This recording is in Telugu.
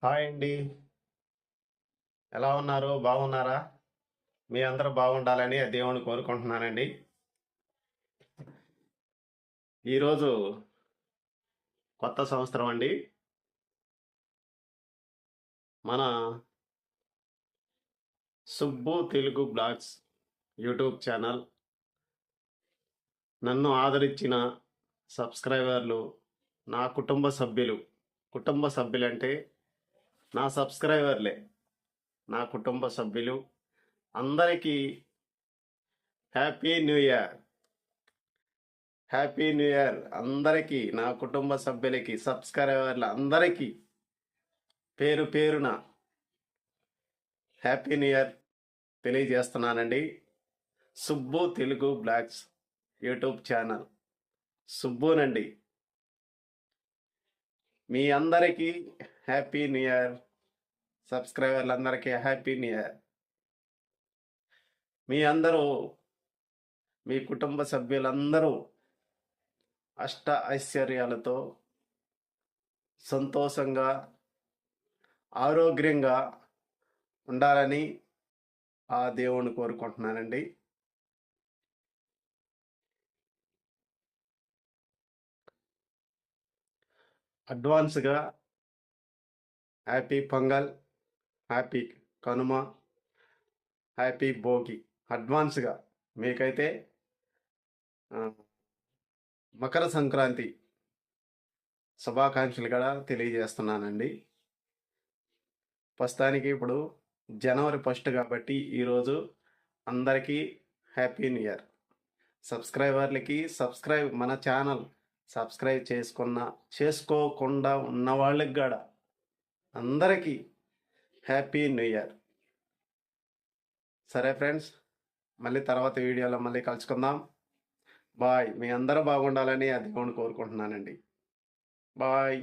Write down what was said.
హాయ్ అండి. ఎలా ఉన్నారు? బాగున్నారా? మీ అందరూ బాగుండాలని ఆ దేవుని కోరుకుంటున్నానండి. ఈరోజు కొత్త సంవత్సరం అండి. మన Subbu Telugu blogs YouTube channel నన్ను ఆదరించిన సబ్స్క్రైబర్లు, నా కుటుంబ సభ్యులంటే నా సబ్స్క్రైబర్లే, నా కుటుంబ సభ్యులు అందరికీ happy new year. Happy new year అందరికీ, నా కుటుంబ సభ్యులకి, సబ్స్క్రైబర్ల అందరికీ పేరు పేరున హ్యాపీ న్యూ ఇయర్ తెలియజేస్తున్నానండి. Subbu Telugu blogs YouTube channel సుబ్బునండి. మీ అందరికీ హ్యాపీ న్యూ ఇయర్. సబ్స్క్రైబర్లందరికీ హ్యాపీ న్యూ ఇయర్. మీ అందరూ, మీ కుటుంబ సభ్యులందరూ అష్ట ఐశ్వర్యాలతో సంతోషంగా ఆరోగ్యంగా ఉండాలని ఆ దేవుణ్ణి కోరుకుంటున్నానండి. అడ్వాన్స్గా happy pongal, happy Kanuma, happy Bhogi అడ్వాన్స్గా మీకైతే మకర సంక్రాంతి శుభాకాంక్షలు కూడా తెలియజేస్తున్నానండి. ప్రస్తుతానికి ఇప్పుడు జనవరి 1 కాబట్టి ఈరోజు అందరికీ హ్యాపీ న్యూ ఇయర్. సబ్స్క్రైబర్లకి మన ఛానల్ సబ్స్క్రైబ్ చేసుకోకుండా ఉన్న వాళ్ళకి కూడా అందరికీ హ్యాపీ న్యూ ఇయర్. సరే ఫ్రెండ్స్, మళ్ళీ తర్వాత వీడియోలో మళ్ళీ కలుసుకుందాం. బాయ్. మీ అందరూ బాగుండాలని ఆ దేవుని కోరుకుంటున్నానండి. బాయ్.